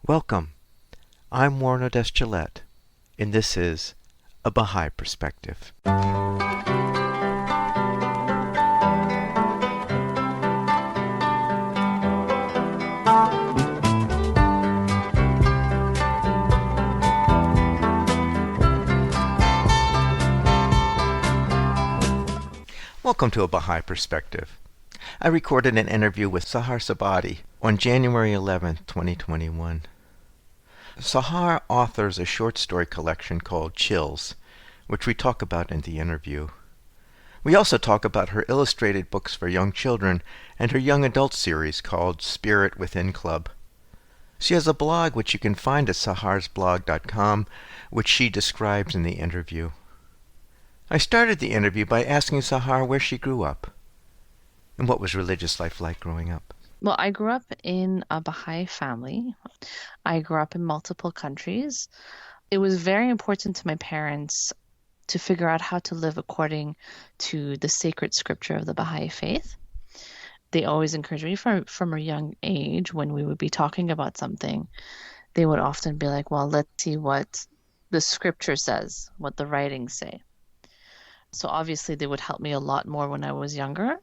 Welcome. I'm Warren Odess-Gillette, and this is A Baha'i Perspective. Welcome to A Baha'i Perspective. I recorded an interview with Sahar Sabati on January 11th, 2021. Sahar authors a short story collection called Chills, which we talk about in the interview. We also talk about her illustrated books for young children and her young adult series called Spirit Within Club. She has a blog which you can find at saharsblog.com, which she describes in the interview. I started the interview by asking Sahar where she grew up and what was religious life like growing up. Well, I grew up in a Baha'i family. I grew up in multiple countries. It was very important to my parents to figure out how to live according to the sacred scripture of the Baha'i faith. They always encouraged me from a young age when we would be talking about something. They would often be like, well, let's see what the scripture says, what the writings say. So obviously they would help me a lot more when I was younger.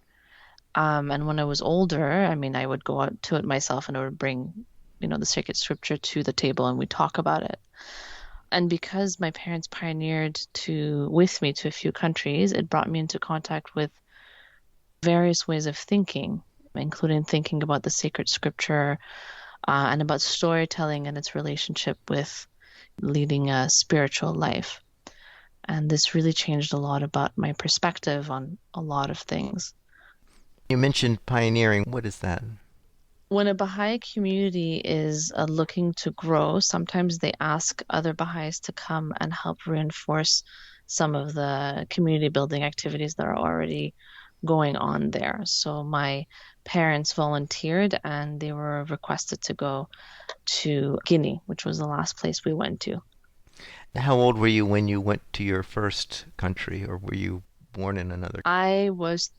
And when I was older, I would go out to it myself and I would bring, the sacred scripture to the table and we'd talk about it. And because my parents pioneered with me to a few countries, it brought me into contact with various ways of thinking, including thinking about the sacred scripture and about storytelling and its relationship with leading a spiritual life. And this really changed a lot about my perspective on a lot of things. You mentioned pioneering. What is that? When a Baha'i community is looking to grow, sometimes they ask other Baha'is to come and help reinforce some of the community building activities that are already going on there. So my parents volunteered and they were requested to go to Guinea, which was the last place we went to. How old were you when you went to your first country, or were you born in another? I was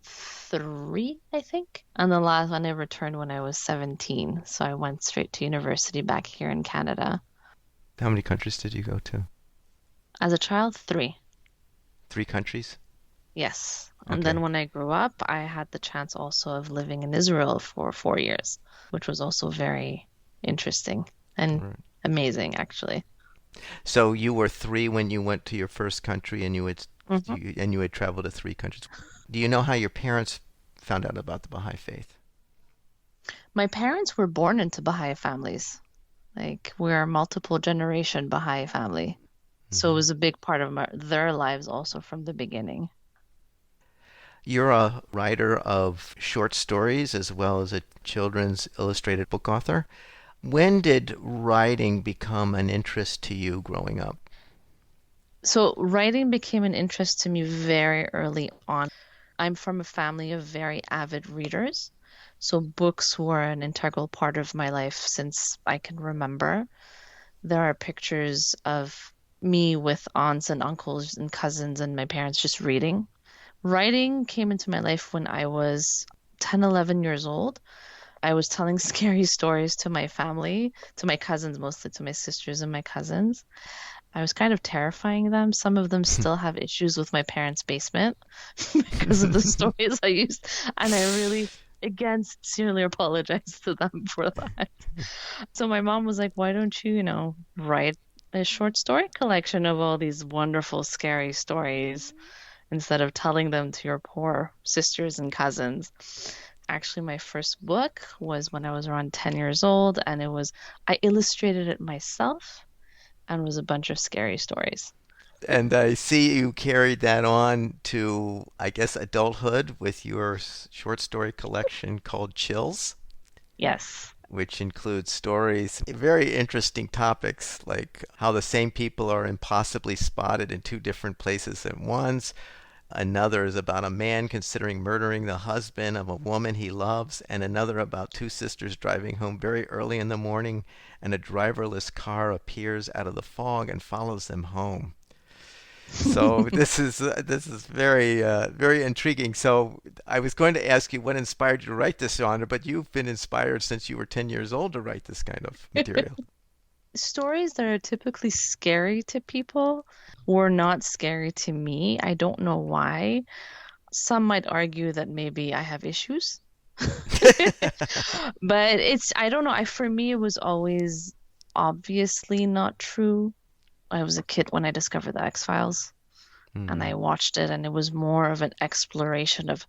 3, I think. And the last one I returned when I was 17. So I went straight to university back here in Canada. How many countries did you go to? As a child, 3. 3 countries? Yes. Okay. And then when I grew up, I had the chance also of living in Israel for 4 years, which was also very interesting and Right. amazing, actually. So you were 3 when you went to your first country, and you hmm had traveled to 3 countries. Do you know how your parents found out about the Baha'i faith? My parents were born into Baha'i families. Like, we're a multiple generation Baha'i family. So it hmm was a big part of their lives also from the beginning. You're a writer of short stories as well as a children's illustrated book author. When did writing become an interest to you growing up? So writing became an interest to me very early on. I'm from a family of very avid readers. So books were an integral part of my life since I can remember. There are pictures of me with aunts and uncles and cousins and my parents just reading. Writing came into my life when I was 10, 11 years old. I was telling scary stories to my family, to my cousins, mostly to my sisters and my cousins. I was kind of terrifying them. Some of them still have issues with my parents' basement because of the stories I used. And I really, again, sincerely apologize to them for that. So my mom was like, why don't you, write a short story collection of all these wonderful, scary stories instead of telling them to your poor sisters and cousins? Actually, my first book was when I was around 10 years old, and I illustrated it myself and was a bunch of scary stories. And I see you carried that on to, I guess, adulthood with your short story collection called Chills, Yes. which includes stories, very interesting topics like how the same people are impossibly spotted in 2 different places at once. Another is about a man considering murdering the husband of a woman he loves, and another about 2 sisters driving home very early in the morning, and a driverless car appears out of the fog and follows them home. So this is very very intriguing. So I was going to ask you what inspired you to write this genre, but you've been inspired since you were 10 years old to write this kind of material. Stories that are typically scary to people were not scary to me. I don't know why. Some might argue that maybe I have issues. But I don't know. For me, it was always obviously not true. I was a kid when I discovered the X-Files and I Hmm. watched it, and it was more of an exploration of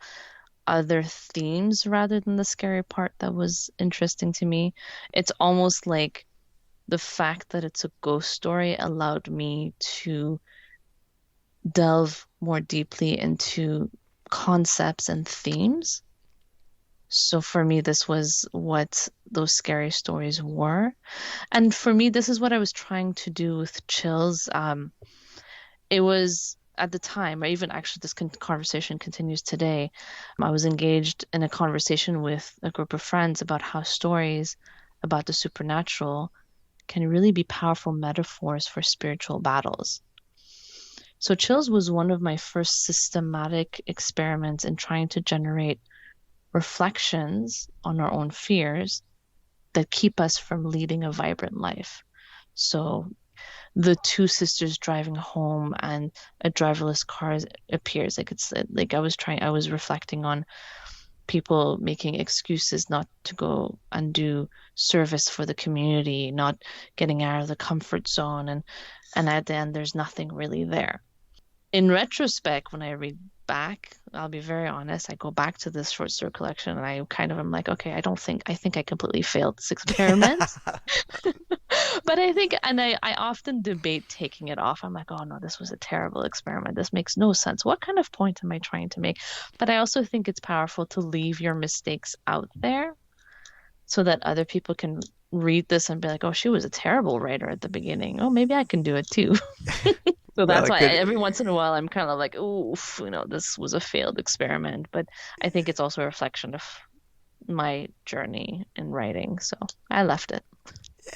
other themes rather than the scary part that was interesting to me. It's almost like the fact that it's a ghost story allowed me to delve more deeply into concepts and themes. So for me, this was what those scary stories were. And for me, this is what I was trying to do with Chills. It was at the time, or even actually this conversation continues today. I was engaged in a conversation with a group of friends about how stories about the supernatural can really be powerful metaphors for spiritual battles. So Chills was one of my first systematic experiments in trying to generate reflections on our own fears that keep us from leading a vibrant life. So the two sisters driving home and a driverless car appears. I was reflecting on people making excuses not to go and do service for the community, not getting out of the comfort zone, and at the end there's nothing really there. In retrospect, when I read back, I'll be very honest, I go back to this short story collection and I kind of am like, okay, I think I completely failed this experiment. But I often debate taking it off. I'm like, oh no, this was a terrible experiment. This makes no sense. What kind of point am I trying to make? But I also think it's powerful to leave your mistakes out there so that other people can read this and be like, oh, she was a terrible writer at the beginning. Oh, maybe I can do it too. So Well, that's it why could. every once in a while I'm kind of like, oof, this was a failed experiment. But I think it's also a reflection of my journey in writing. So I left it.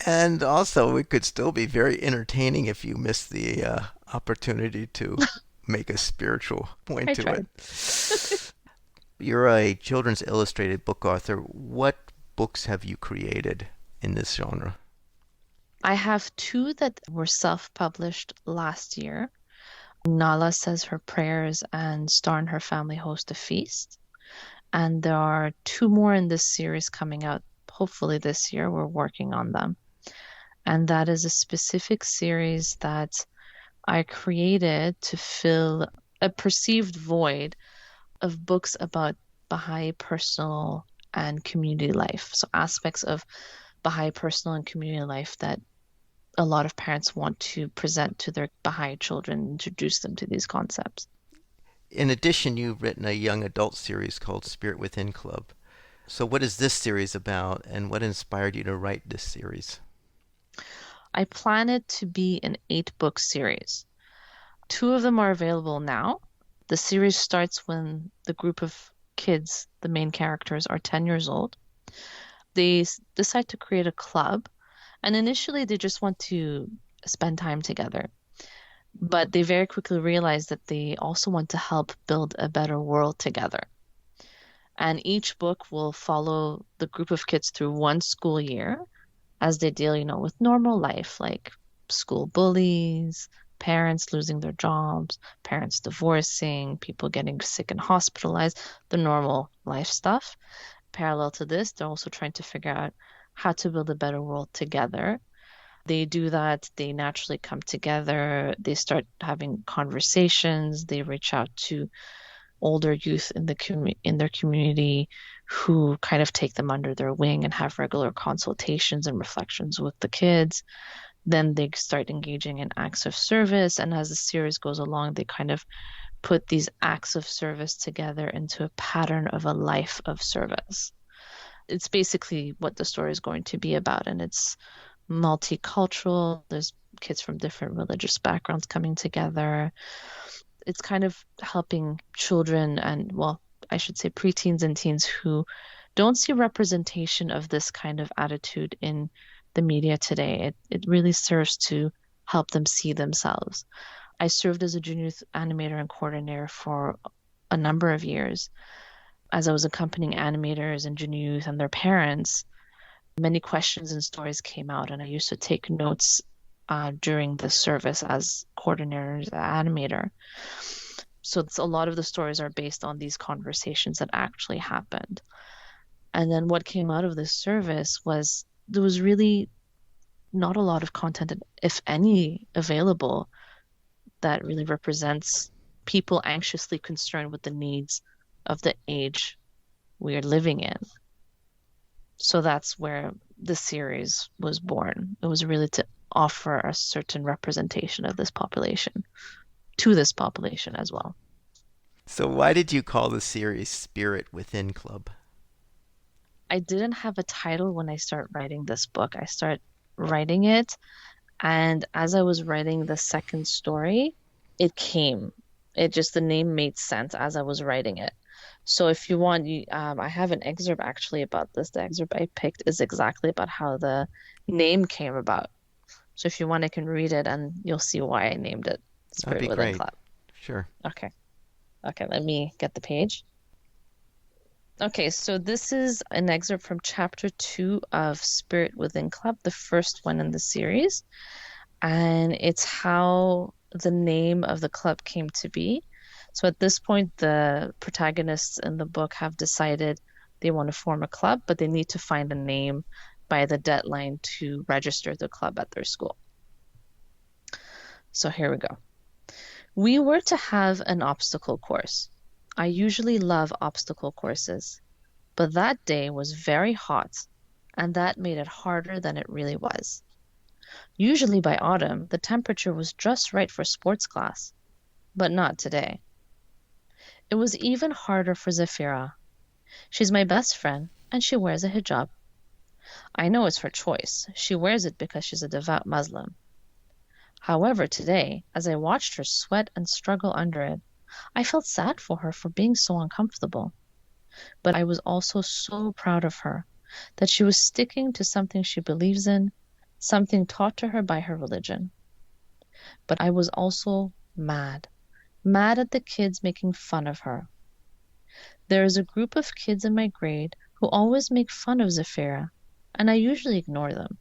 And also, it could still be very entertaining if you miss the opportunity to make a spiritual point I to it. tried. You're a children's illustrated book author. What books have you created in this genre? I have two that were self-published last year. Nala Says Her Prayers and Star and Her Family Host a Feast. And there are two more in this series coming out, hopefully this year. We're working on them. And that is a specific series that I created to fill a perceived void of books about Baha'i personal and community life. So aspects of Baha'i personal and community life that a lot of parents want to present to their Baha'i children, introduce them to these concepts. In addition, you've written a young adult series called Spirit Within Club. So, what is this series about, and what inspired you to write this series? I plan it to be an 8 book series. Two of them are available now. The series starts when the group of kids, the main characters, are 10 years old. They decide to create a club, and initially they just want to spend time together. But they very quickly realize that they also want to help build a better world together. And each book will follow the group of kids through one school year as they deal, with normal life, like school bullies, parents losing their jobs, parents divorcing, people getting sick and hospitalized, the normal life stuff. Parallel to this, they're also trying to figure out how to build a better world together. They do that, they naturally come together, they start having conversations, they reach out to older youth in in their community who kind of take them under their wing and have regular consultations and reflections with the kids. Then they start engaging in acts of service, and as the series goes along, they kind of put these acts of service together into a pattern of a life of service. It's basically what the story is going to be about, and it's multicultural. There's kids from different religious backgrounds coming together. It's kind of helping children and, well, I should say preteens and teens who don't see representation of this kind of attitude in the media today. It really serves to help them see themselves. I served as a junior animator and coordinator for a number of years. As I was accompanying animators and junior youth and their parents, many questions and stories came out, and I used to take notes during the service as coordinator and animator. So a lot of the stories are based on these conversations that actually happened. And then what came out of this service was there was really not a lot of content, if any, available that really represents people anxiously concerned with the needs of the age we are living in. So that's where the series was born. It was really to offer a certain representation of this population to this population as well. So why did you call the series Spirit Within Club? I didn't have a title when I started writing this book. I started writing it, and as I was writing the second story, it came. It just, the name made sense as I was writing it. So if you want, I have an excerpt actually about this. The excerpt I picked is exactly about how the name came about. So if you want, I can read it and you'll see why I named it That'd Spirit be Within great. Club. Sure. Okay. Okay, let me get the page. Okay, so this is an excerpt from chapter 2 of Spirit Within Club, the first one in the series. And it's how the name of the club came to be. So at this point, the protagonists in the book have decided they want to form a club, but they need to find a name by the deadline to register the club at their school. So here we go. We were to have an obstacle course. I usually love obstacle courses, but that day was very hot, and that made it harder than it really was. Usually by autumn, the temperature was just right for sports class, but not today. It was even harder for Zafira. She's my best friend, and she wears a hijab. I know it's her choice. She wears it because she's a devout Muslim. However, today, as I watched her sweat and struggle under it, I felt sad for her for being so uncomfortable. But I was also so proud of her that she was sticking to something she believes in, something taught to her by her religion. But I was also mad at the kids making fun of her. There is a group of kids in my grade who always make fun of Zafira, and I usually ignore them.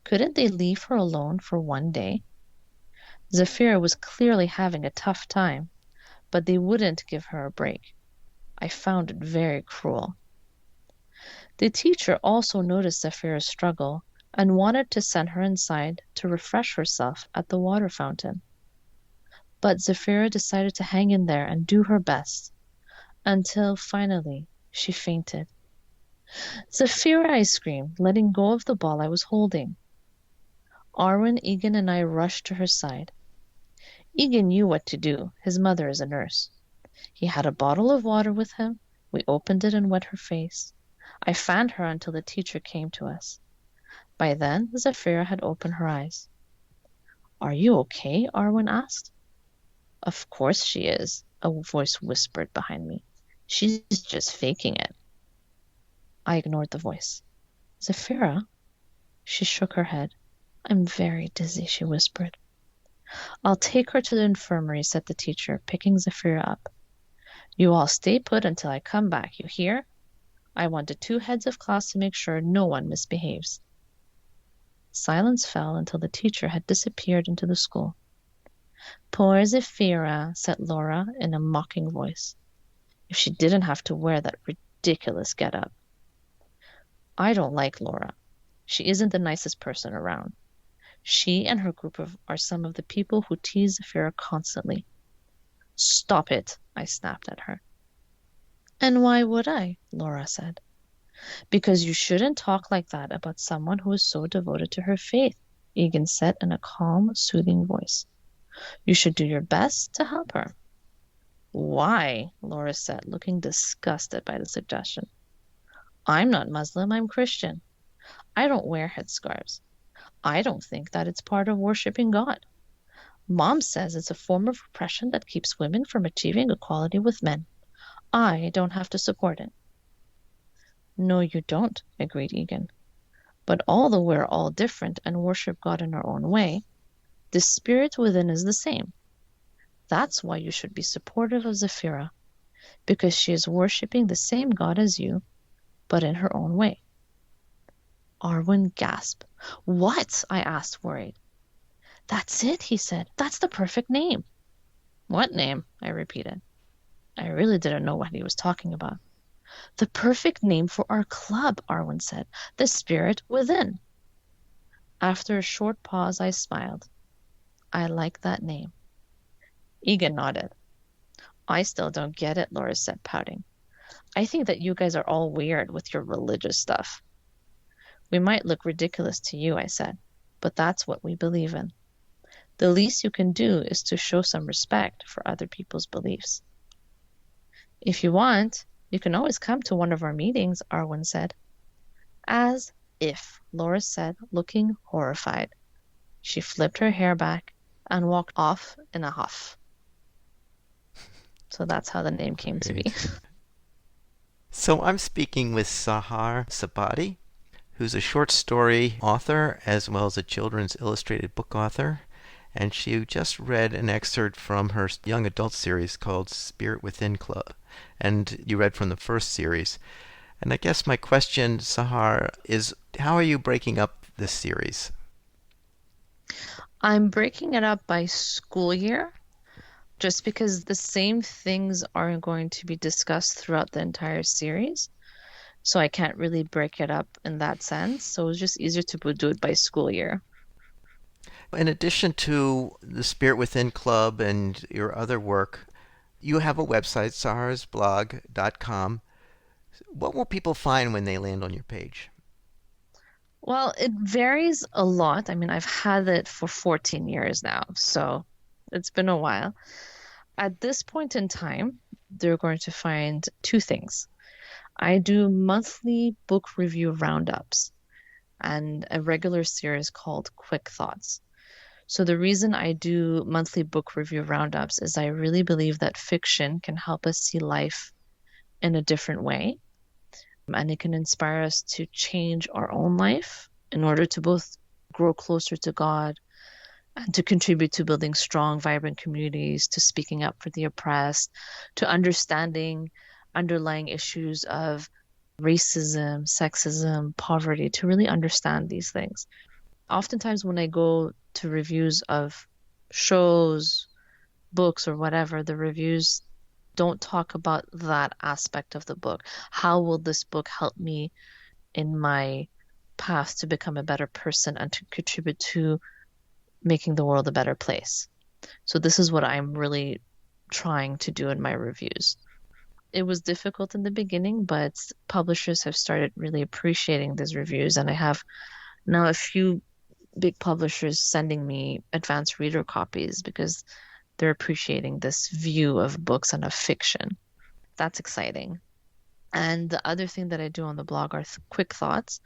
Couldn't they leave her alone for one day? Zafira was clearly having a tough time, but they wouldn't give her a break. I found it very cruel. The teacher also noticed Zafira's struggle and wanted to send her inside to refresh herself at the water fountain. But Zafira decided to hang in there and do her best, until finally she fainted. Zafira, I screamed, letting go of the ball I was holding. Arwen, Egan, and I rushed to her side. Egan knew what to do. His mother is a nurse. He had a bottle of water with him. We opened it and wet her face. I fanned her until the teacher came to us. By then, Zafira had opened her eyes. Are you okay? Arwen asked. Of course she is, a voice whispered behind me. She's just faking it. I ignored the voice. Zafira? She shook her head. I'm very dizzy, she whispered. I'll take her to the infirmary, said the teacher, picking Zafira up. You all stay put until I come back, you hear? I want the 2 heads of class to make sure no one misbehaves. Silence fell until the teacher had disappeared into the school. Poor Zafira, said Laura in a mocking voice. If she didn't have to wear that ridiculous getup. I don't like Laura. She isn't the nicest person around. She and her group are some of the people who tease Zafira constantly. Stop it, I snapped at her. And why would I? Laura said. Because you shouldn't talk like that about someone who is so devoted to her faith, Egan said in a calm, soothing voice. You should do your best to help her. Why? Laura said, looking disgusted by the suggestion. I'm not Muslim, I'm Christian. I don't wear headscarves. I don't think that it's part of worshiping God. Mom says it's a form of repression that keeps women from achieving equality with men. I don't have to support it. No, you don't, agreed Egan. But although we're all different and worship God in our own way, The spirit within is the same. That's why you should be supportive of Zafira, because she is worshipping the same God as you, but in her own way. Arwen gasped. What? I asked, worried. That's it, he said. That's the perfect name. What name? I repeated. I really didn't know what he was talking about. The perfect name for our club, Arwen said. The Spirit Within. After a short pause, I smiled. I like that name. Egan nodded. I still don't get it, Laura said, pouting. I think that you guys are all weird with your religious stuff. We might look ridiculous to you, I said, but that's what we believe in. The least you can do is to show some respect for other people's beliefs. If you want, you can always come to one of our meetings, Arwen said. As if, Laura said, looking horrified. She flipped her hair back and walked off in a huff. So that's how the name came to be. Great. So I'm speaking with Sahar Sabati, who's a short story author as well as a children's illustrated book author. And she just read an excerpt from her young adult series called Spirit Within Club. And you read from the first series. And I guess my question, Sahar, is how are you breaking up this series? I'm breaking it up by school year, just because the same things aren't going to be discussed throughout the entire series. So I can't really break it up in that sense. So it's just easier to do it by school year. In addition to the Spirit Within Club and your other work, you have a website, saharsblog.com. What will people find when they land on your page? Well, it varies a lot. I mean, I've had it for 14 years now, so it's been a while. At this point in time, they're going to find two things. I do monthly book review roundups and a regular series called Quick Thoughts. So the reason I do monthly book review roundups is I really believe that fiction can help us see life in a different way, and it can inspire us to change our own life in order to both grow closer to God and to contribute to building strong, vibrant communities, to speaking up for the oppressed, to understanding underlying issues of racism, sexism, poverty, to really understand these things. Oftentimes when I go to reviews of shows, books, or whatever, the reviews don't talk about that aspect of the book. How will this book help me in my path to become a better person and to contribute to making the world a better place? So this is what I'm really trying to do in my reviews. It was difficult in the beginning, but publishers have started really appreciating these reviews, and I have now a few big publishers sending me advanced reader copies because they're appreciating this view of books and of fiction. That's exciting. And the other thing that I do on the blog are quick thoughts,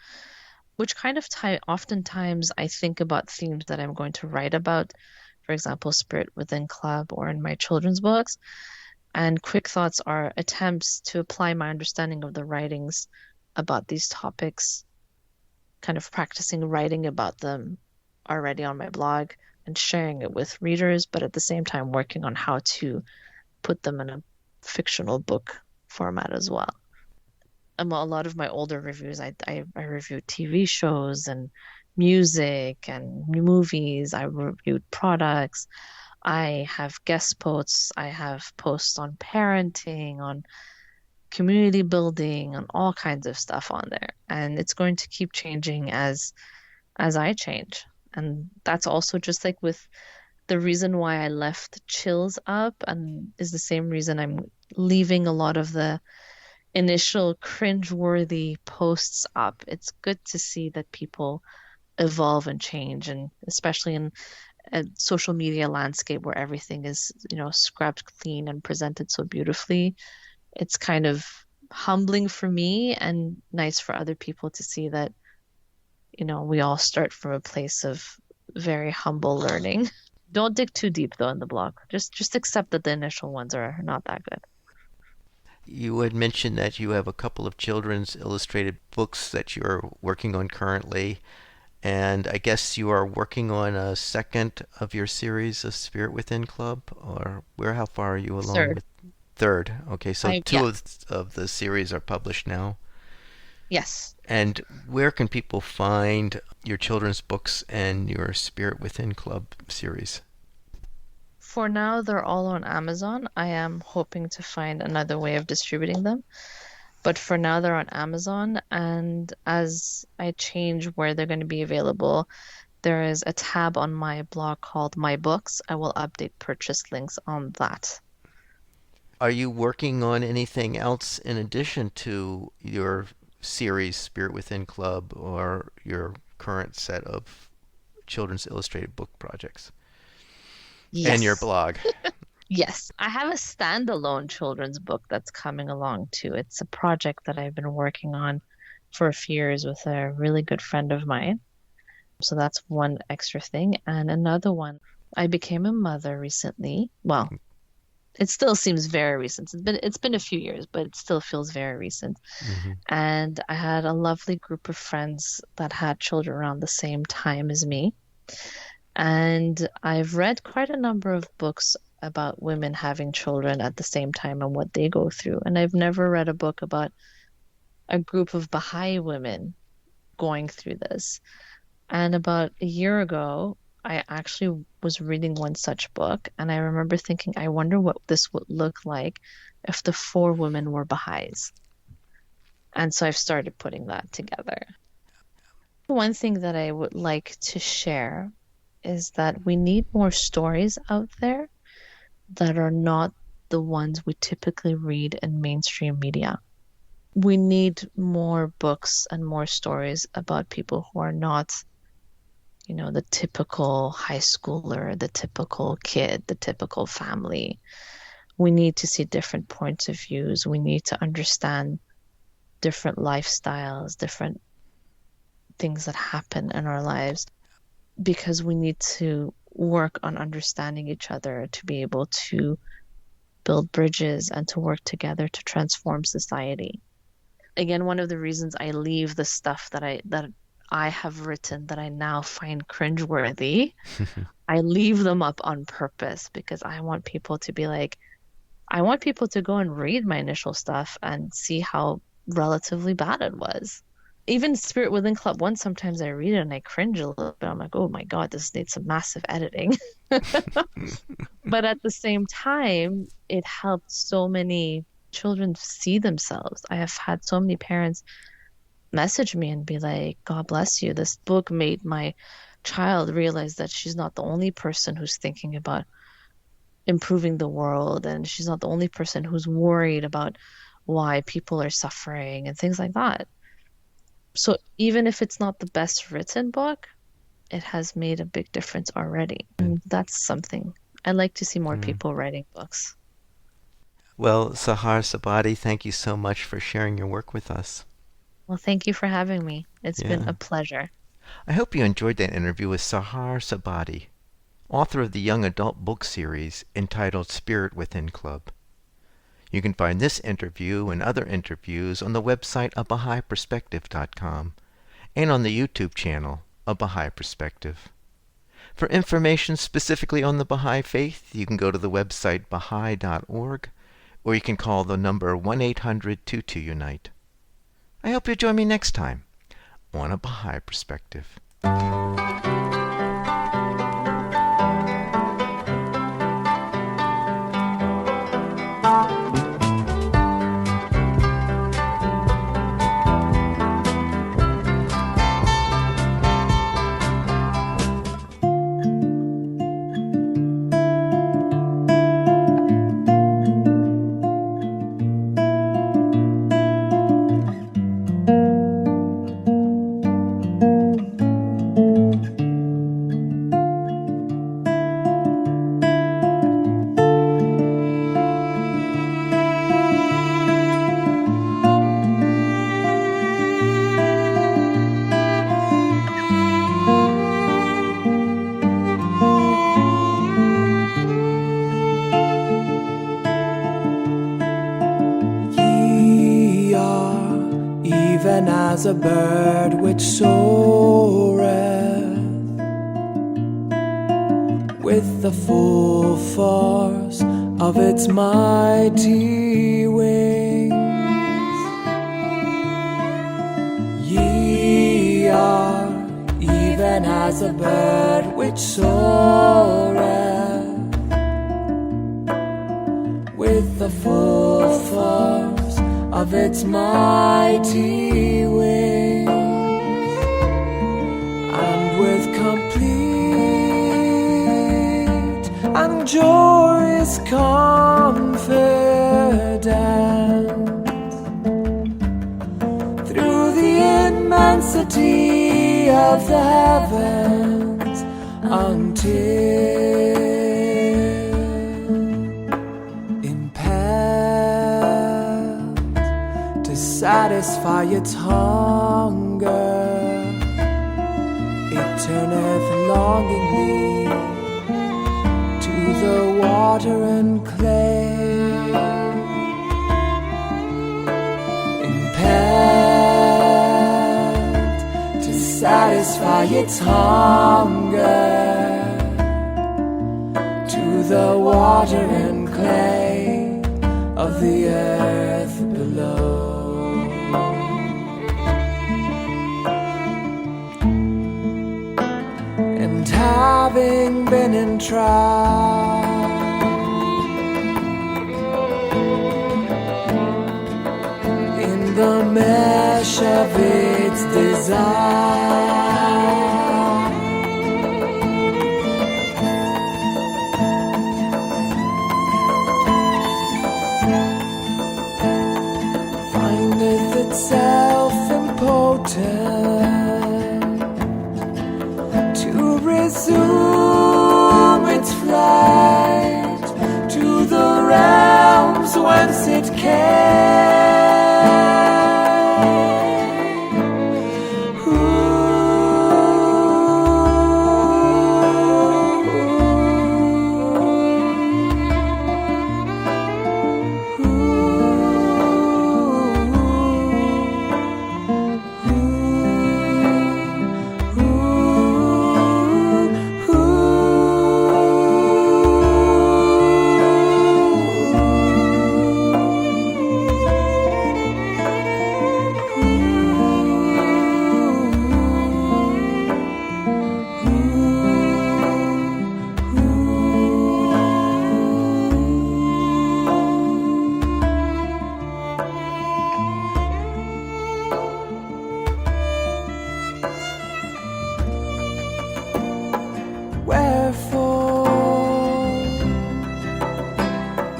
which kind of oftentimes I think about themes that I'm going to write about, for example, Spirit Within Club or in my children's books. And quick thoughts are attempts to apply my understanding of the writings about these topics, kind of practicing writing about them already on my blog and sharing it with readers, but at the same time working on how to put them in a fictional book format as well. A lot of my older reviews, I review TV shows and music and movies. I reviewed products. I have guest posts. I have posts on parenting, on community building, on all kinds of stuff on there. And it's going to keep changing as I change. And that's also just like with the reason why I left Chills up, and is the same reason I'm leaving a lot of the initial cringe-worthy posts up. It's good to see that people evolve and change, and especially in a social media landscape where everything is, scrubbed clean and presented so beautifully. It's kind of humbling for me and nice for other people to see that, we all start from a place of very humble learning. Don't dig too deep though in the blog. Just accept that the initial ones are not that good. You had mentioned that you have a couple of children's illustrated books that you're working on currently. and I guess you are working on a second of your series of Spirit Within Club, or how far are you along Third, with third? Okay, so two yeah, of the series are published now. yes. And where can people find your children's books and your Spirit Within Club series? For now, they're all on Amazon. I am hoping to find another way of distributing them. But for now, they're on Amazon. And as I change where they're going to be available, there is a tab on my blog called My Books. I will update purchase links on that. Are you working on anything else in addition to your series Spirit Within Club or your current set of children's illustrated book projects and your Yes. blog? Yes. I have a standalone children's book that's coming along too. It's a project that I've been working on for a few years with a really good friend of mine. So that's one extra thing. And another one, I became a mother recently. Well, it still seems very recent. It's been a few years, but it still feels very recent. Hmm. And I had a lovely group of friends that had children around the same time as me. And I've read quite a number of books about women having children at the same time and what they go through. And I've never read a book about a group of Baha'i women going through this. And about a year ago, I actually was reading one such book, and I remember thinking, I wonder what this would look like if the four women were Baha'is. And so I've started putting that together. One thing that I would like to share is that we need more stories out there that are not the ones we typically read in mainstream media. We need more books and more stories about people who are not, the typical high schooler, the typical kid, the typical family. We need to see different points of views. We need to understand different lifestyles, different things that happen in our lives, because we need to work on understanding each other to be able to build bridges and to work together to transform society. Again, one of the reasons I leave the stuff that I have written that I now find cringeworthy, I leave them up on purpose because I want people to be like, I want people to go and read my initial stuff and see how relatively bad it was. Even Spirit Within Club 1, sometimes I read it and I cringe a little bit. I'm like, oh my God, this needs some massive editing. But at the same time, it helped so many children see themselves. I have had so many parents message me and be like, God bless you. This book made my child realize that she's not the only person who's thinking about improving the world, and she's not the only person who's worried about why people are suffering and things like that. So even if it's not the best written book, it has made a big difference already. And that's something. I like to see more Mm. people writing books. Well, Sahar Sabati, thank you so much for sharing your work with us. Well, thank you for having me. It's been Yeah. a pleasure. I hope you enjoyed that interview with Sahar Sabati, author of the young adult book series entitled Spirit Within Club. You can find this interview and other interviews on the website abahaiperspective.com and on the YouTube channel, A Baha'i Perspective. For information specifically on the Baha'i Faith, you can go to the website baha'i.org, or you can call the number 1-800-22-UNITE. I hope you'll join me next time on A Baha'i Perspective. Ye are even as a bird which soareth with the full force of its mighty wings. Ye are even as a bird which soareth with the full force of its mighty wings, and with complete and joyous confidence through the immensity of the heavens until satisfy its hunger, it turneth longingly to the water and clay. Impelled to satisfy its hunger to the water and clay of the earth below. And having been entrapped in the mesh of its desire, findeth itself impotent to resume its flight to the realms whence it came.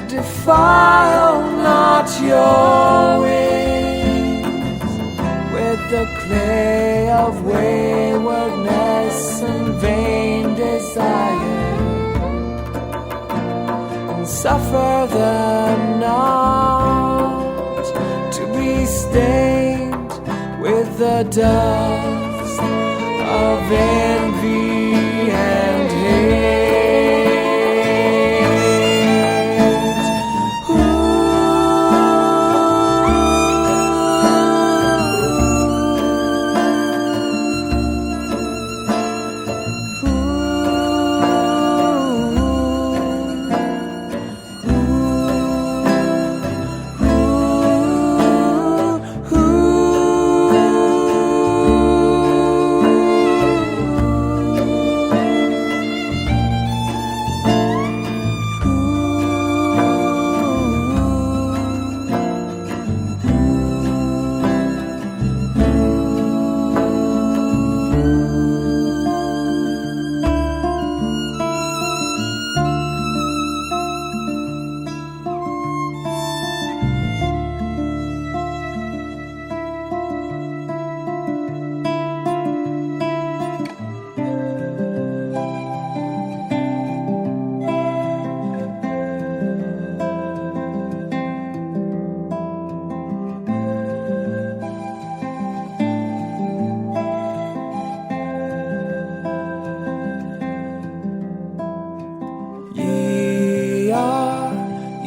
Defile not your wings with the clay of waywardness and vain desire, and suffer them not to be stained with the dust of envy and hate.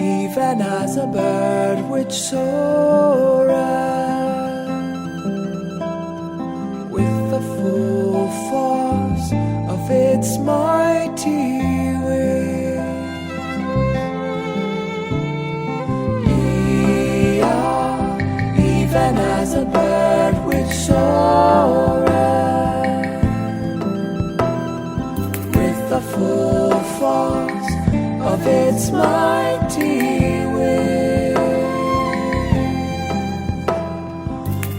Even as a bird which soareth with the full force of its mighty the full force of its mighty will.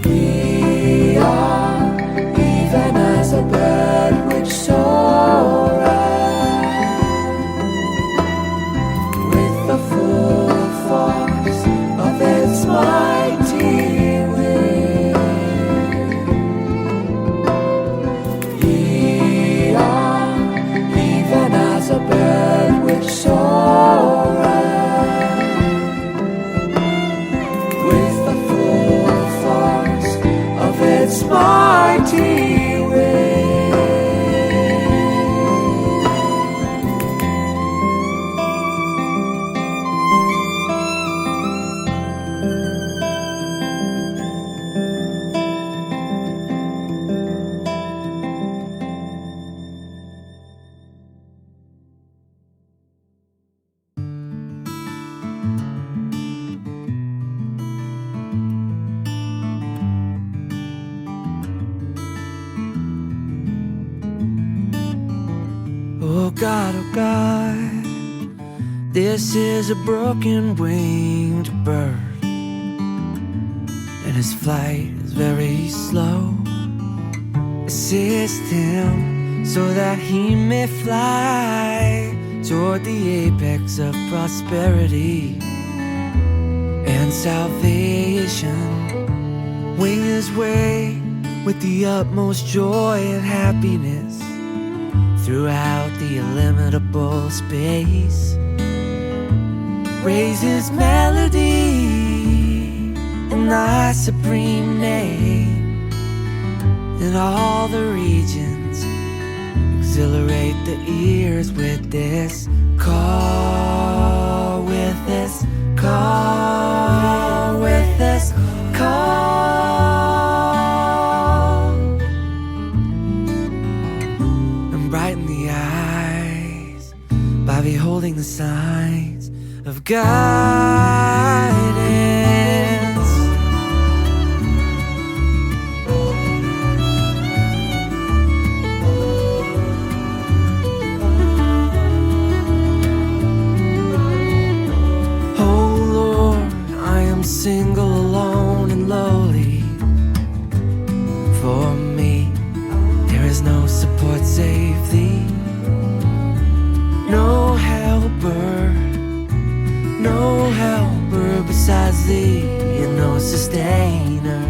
We are even as a bird which soareth with the full force of its mighty will. Ye are even as a bird which soareth with the full force of its mighty will. Oh God, this is a broken winged bird, and his flight is very slow. Assist him so that he may fly toward the apex of prosperity and salvation. Wing his way with the utmost joy and happiness throughout the illimitable space. Raise his melody in thy supreme name. In all the regions, exhilarate the ears with this call, with this call, with this call. Brighten the eyes by beholding the signs of guidance. Oh Lord, I am single, alone, and lowly. For me, there is no support save thee. No helper, no helper besides thee, and no sustainer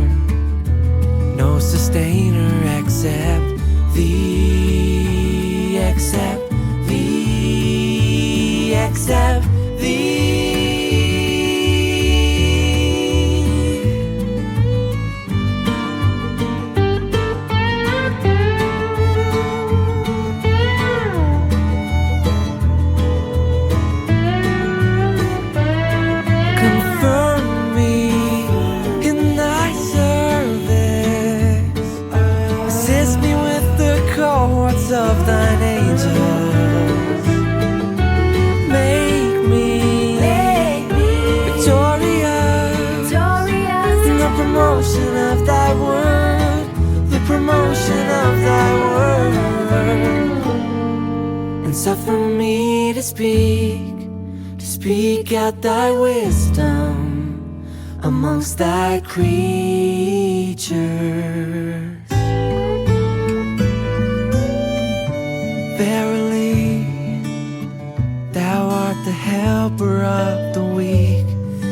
except thee, except thee, except thee. Of thine angels, make me victorious in the promotion of thy word, the promotion of thy word, and suffer me to speak out thy wisdom amongst thy creatures. Verily, thou art the helper of the weak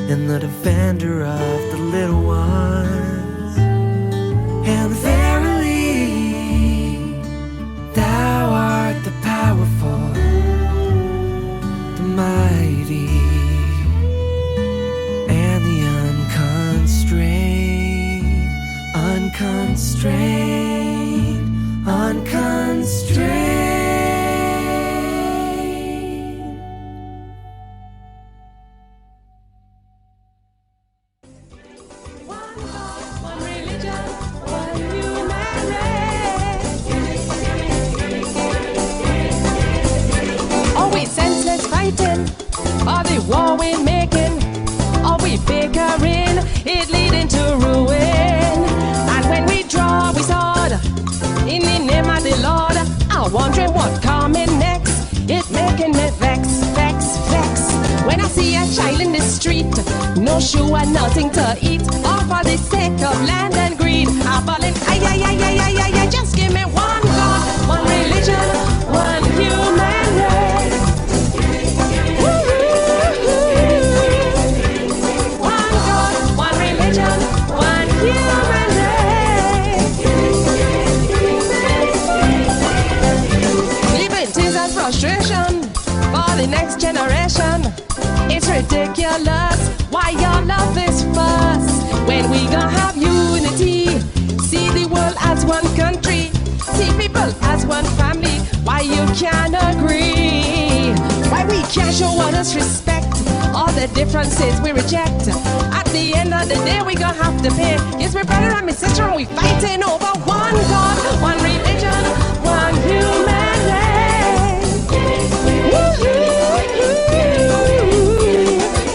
and the defender of the little ones. And verily, thou art the powerful, the mighty, and the unconstrained. Are the war we're making? Are we bickering? It leading to ruin. And when we draw we sword in the name of the Lord, our child in the street, no shoe and nothing to eat, all for the sake of land and greed. I'm falling, ay, ay, ay, ay, ay, ay, ay, just give me one God, one religion, one human race. One God, one religion, one human race. Living tears and frustration for the next generation. It's ridiculous why your love is fuss when we gonna have unity. See the world as one country, see people as one family. Why you can't agree? Why we can't show others respect? All the differences we reject. At the end of the day we gonna have to pay. Yes, my brother and my sister, and we fighting over one God, one religion, one human race. Woo-hoo.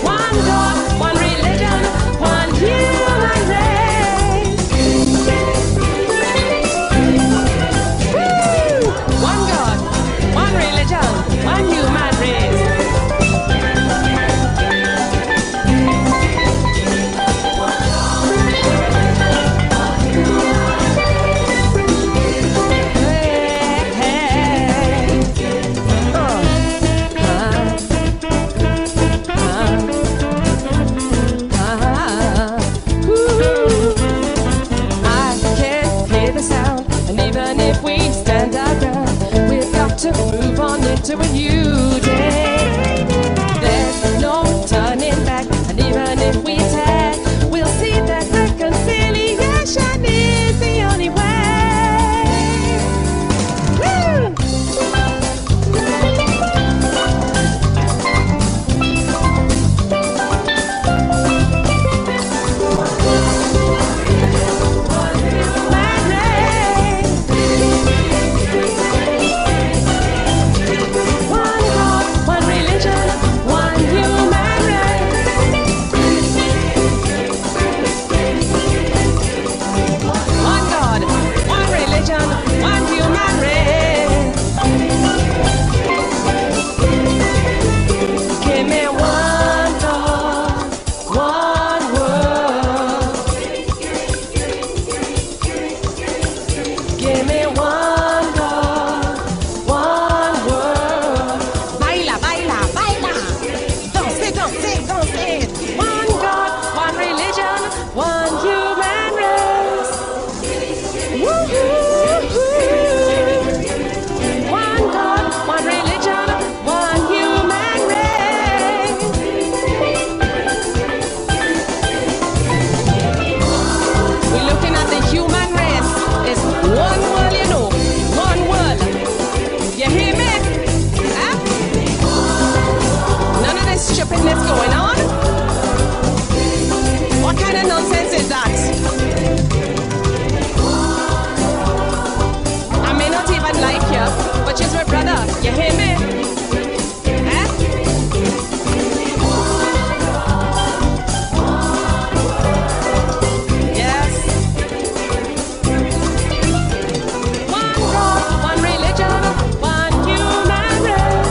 One God, one religion, one human race. Woo! One God, one religion, one human race. To move on into a new day. There's no turning back, and even if we tag, we'll see that reconciliation is the only way. Woo! That's going on? What kind of nonsense is that? I may not even like you, but you're my brother. You hear me? Eh? Yes. One God, one religion, one human race.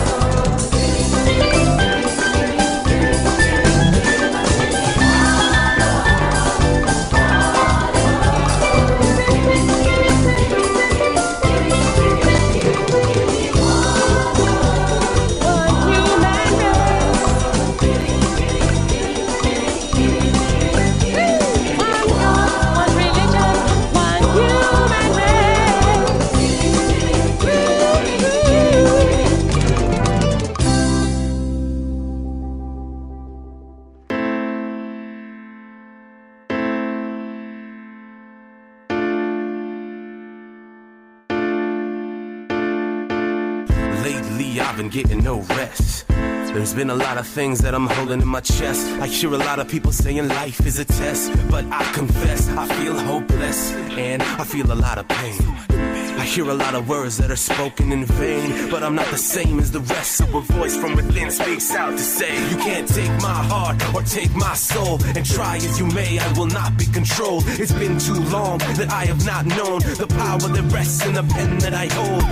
Lately I've been getting no rest. There's been a lot of things that I'm holding in my chest. I hear a lot of people saying life is a test, but I confess I feel hopeless and I feel a lot of pain. I hear a lot of words that are spoken in vain, but I'm not the same as the rest, so a voice from within speaks out to say, you can't take my heart or take my soul, and try as you may, I will not be controlled. It's been too long that I have not known the power that rests in the pen that I hold.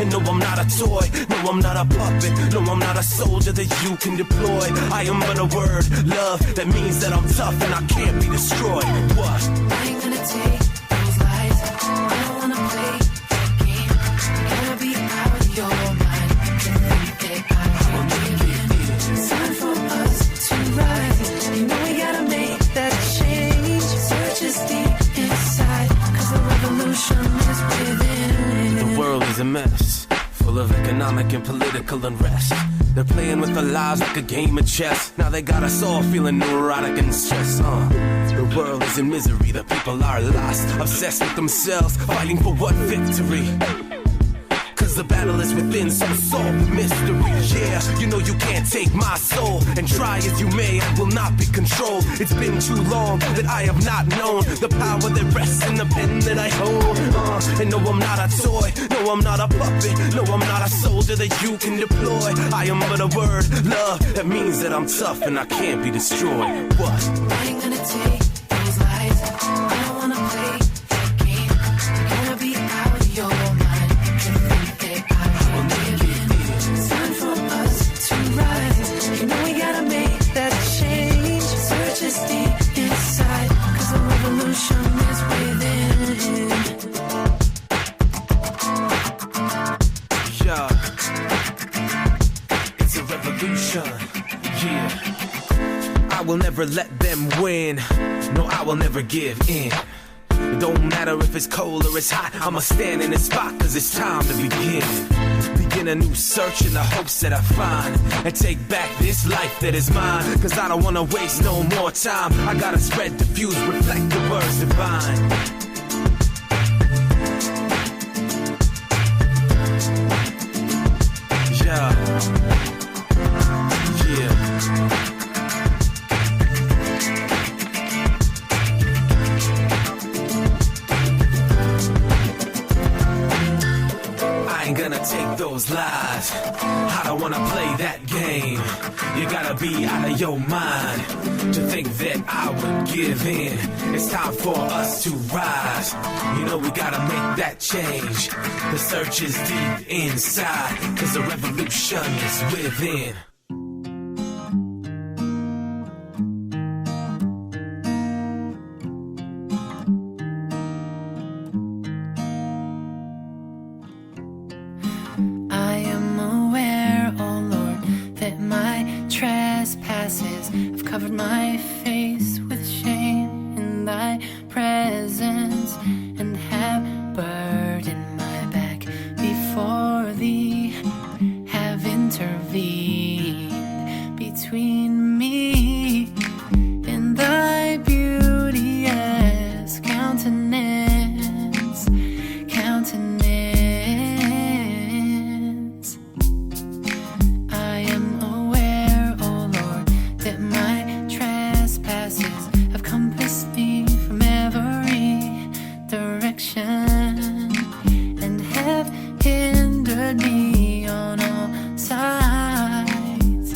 And no, I'm not a toy, no, I'm not a puppet, no, I'm not a soldier that you can deploy. I am but a word, love, that means that I'm tough and I can't be destroyed. What? I ain't gonna take those lies. I don't wanna play that game. You gotta be out of your mind to think that I will give in. It's time for us to rise. You know we gotta make that change. Search is deep inside, 'cause the revolution is within. The world is a mess, full of economic and political unrest. They're playing with our lives like a game of chess. Now they got us all feeling neurotic and stressed. The world is in misery, the people are lost, obsessed with themselves, fighting for what victory? 'Cause the battle is within, so solve the mystery. Yeah, you know you can't take my soul, and try as you may, I will not be controlled. It's been too long that I have not known the power that rests in the pen that I hold. And no, I'm not a toy, no, I'm not a puppet, no, I'm not a soldier that you can deploy. I am but a word, love, that means that I'm tough and I can't be destroyed. What? I ain't gonna take those lies. I don't wanna play that game. You gotta be out of your mind to think that I will give in. It's time for us to rise. You know we gotta make that change. Search is deep inside, 'cause the revolution is within. Yeah, it's a revolution. Yeah, I will never let them win. No, I will never give in. It don't matter if it's cold or it's hot, I'ma stand in this spot 'cause it's time to begin. Begin a new search in the hopes that I find, and take back this life that is mine. 'Cause I don't wanna waste no more time. I gotta spread, diffuse, reflect the words divine. Yeah. Yeah. I ain't gonna take those lies. I don't wanna play that game. You gotta be out of your mind to think that I would give in. It's time for us to rise. You know we gotta make that change. The search is deep inside, 'cause the revolution is within. I am aware, oh Lord, that my trespasses have covered my face with shame in thy presence, and have burdened my back before thee, have intervened between me and thy beauteous countenance. I am aware, oh Lord, that my trespasses have compassed me from every direction, and have hindered me on all sides,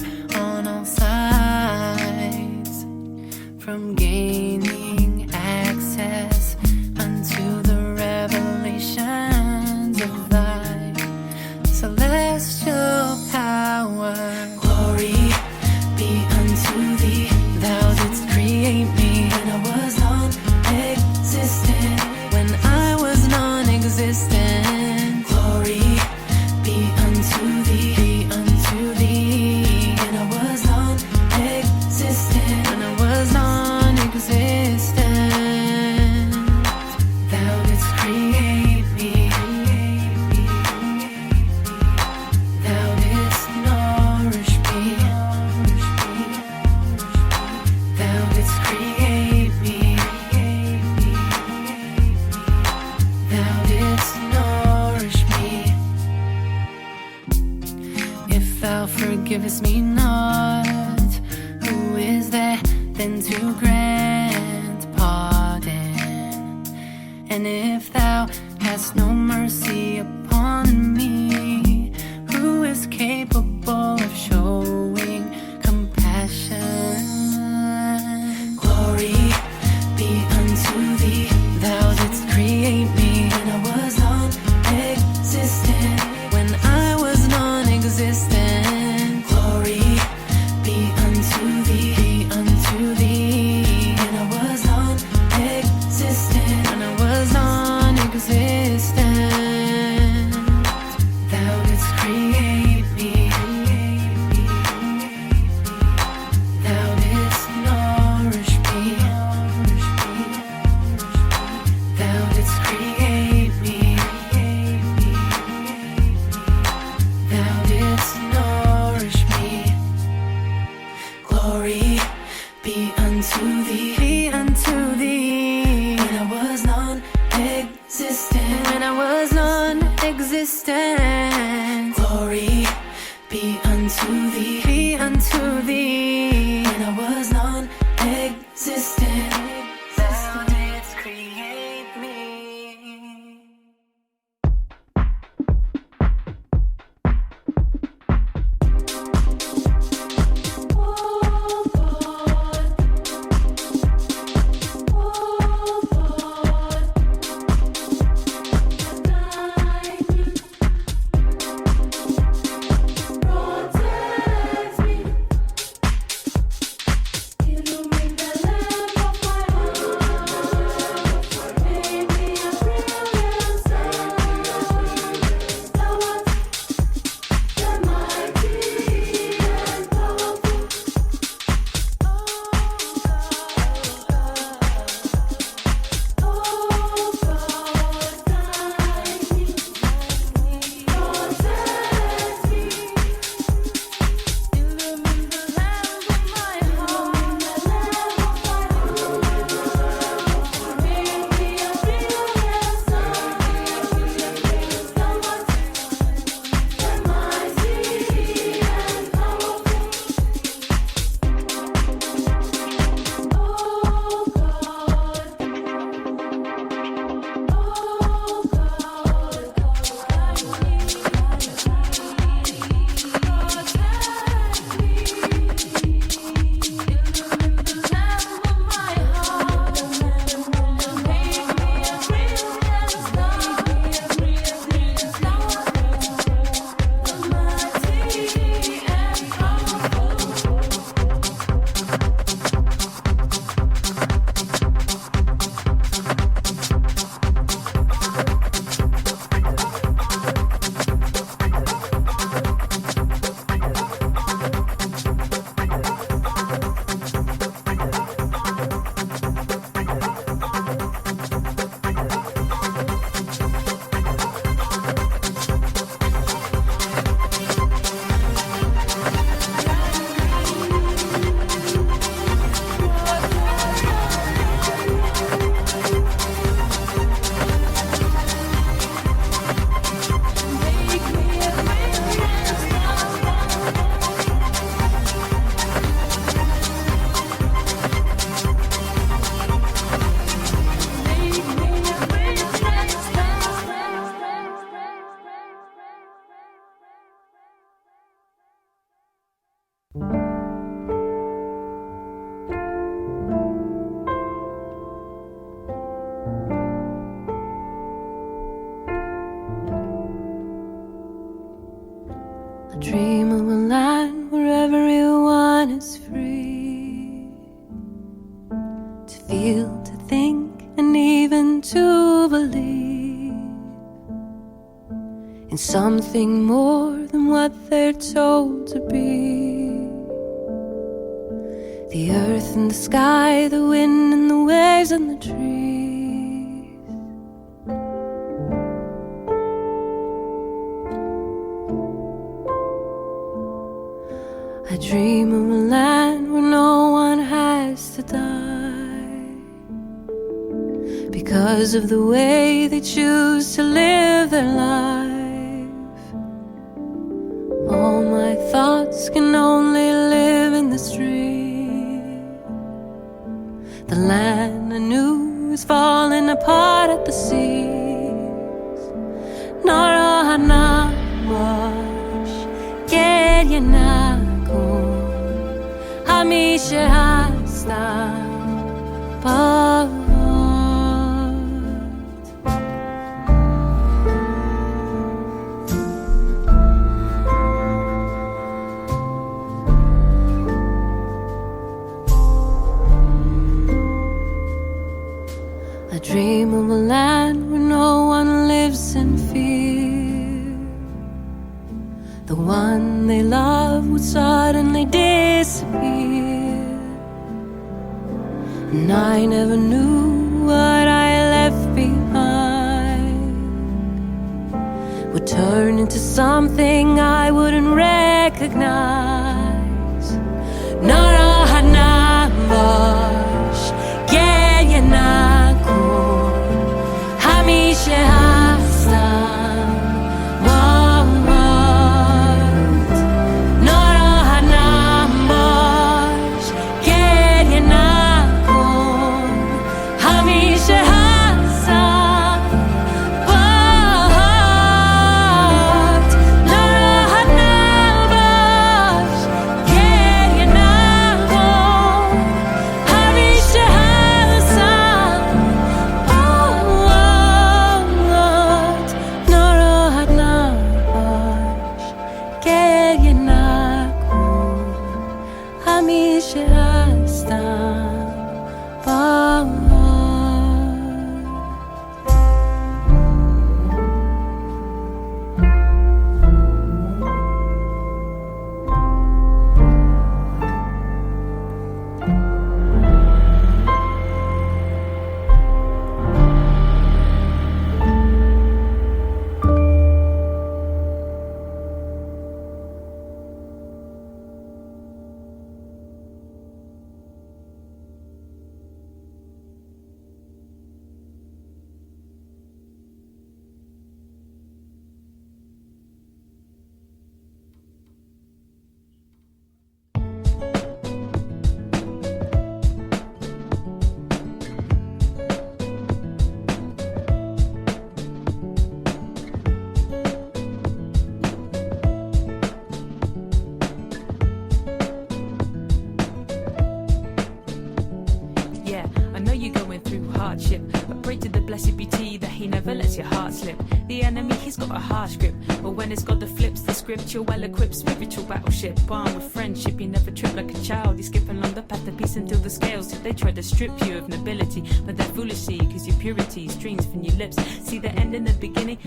from gaining access unto the revelations of thy celestial power. Glory be unto thee. Thou didst create me when I was non-existent. When I was non-existent. Glory be unto thee. When I was non-existent. When I was non-existent. Thou didst create me. Thou didst nourish me. Thou didst create me. Thou didst nourish me. If thou forgivest me not, who is there then to grant pardon? And if thou has no mercy upon me. Who is capable of showing compassion? Glory be unto thee. Thou didst create me when I was non-existent. When I was non-existent. Glory be unto thee. Be unto thee. When I was non-existent. When I was non-existent. Thou didst create me. Thou didst nourish me. Thou didst create me. Thou didst nourish me. Glory be unto thee. Be unto thee. When I was non-existent. When I was non-existent. Glory be unto thee. Be unto thee. When I was non-existent. Thou didst create me. I dream of a land where everyone is free to feel, to think, and even to believe in something more than what they're told to be. The earth and the sky, the wind and the waves and the trees. I dream of a land where no one has to die because of the way they choose to live their life. All my thoughts can only live in this dream. The land I knew is falling apart at the seams. Narahana Mosh Geryanako Hamisha Hasta Part. I dream of a land where no one lives in fear. The one they love would suddenly disappear. And I never knew what I left behind would turn into something I wouldn't recognize. Narahana Bosh Geryanako Hamisha Hassan Wamad Narahana Bosh Geryanako Hamisha Hassan Wamad Narahana Bosh Geryanako Hamisha Hassan Wamad Narahana Bosh Geryanako Hamisha Hassan Wamad. Yeah, I know you're going through hardship, but pray to the blessed beauty that he never lets your heart slip. The enemy, he's got a harsh grip, but when it's got the flips, the script, you're well equipped, spiritual battleship. Armed with friendship, you never trip like a child. You skip along the path of peace until the scales tip. They try to strip you of nobility, but they're foolish, see, cause your purity streams from your lips. See the end in the beginning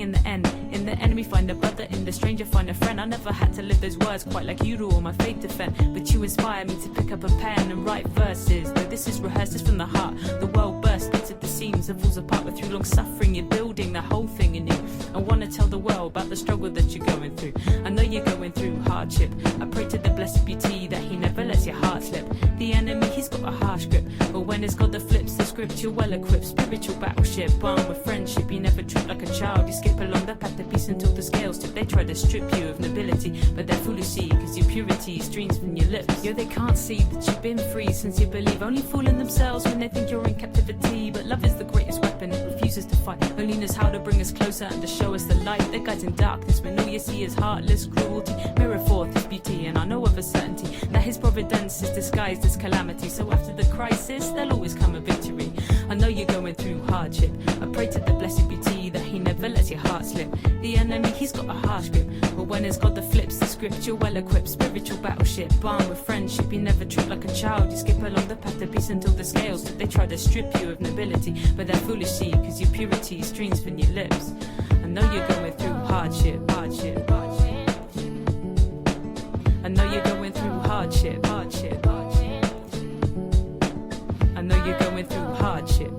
and the end. In the enemy find a brother, in the stranger find a friend. I never had to live those words quite like you do, or my faith defend, but you inspire me to pick up a pen and write verses. Though this is rehearsed, it's from the heart. The world bursts, splits at the seams and falls apart, but through long suffering you're building the whole thing anew. I wanna tell the world about the struggle that you're going through. I know you're going through hardship. I pray to the blessed beauty that he never lets your heart slip. The enemy, he's got a harsh grip, but when it's got the flips, the script, you're well equipped, spiritual battleship. Armed with friendship, you never trip like a child. You skip along the path of peace until the scales tip. They try to strip you of nobility, but they're foolish, see, cause your purity streams from your lips. Yeah, they can't see that you've been free since you believe. Only fooling themselves when they think you're in captivity. But love is the greatest weapon, it refuses to fight. Only knows how to bring us closer and to show us the light. They're guides in darkness when all you see is heartless cruelty. Mirror forth his beauty, and I know of a certainty that his providence is disguised as calamity. So after the crisis, there'll always come a victory. I know you're going through hardship. I pray to the blessed beauty that he never lets your heart slip. The enemy, he's got a harsh grip, but when it's got the flips, the script, you're well equipped, spiritual battleship. Armed with friendship, you never trip like a child. You skip along the path of peace until the scales tip. They try to strip you of nobility, but they're foolish, see, cause your purity streams from your lips. I know you're going through hardship, hardship, hardship. I know you're going through hardship, hardship, hardship. I know you're going through hardship.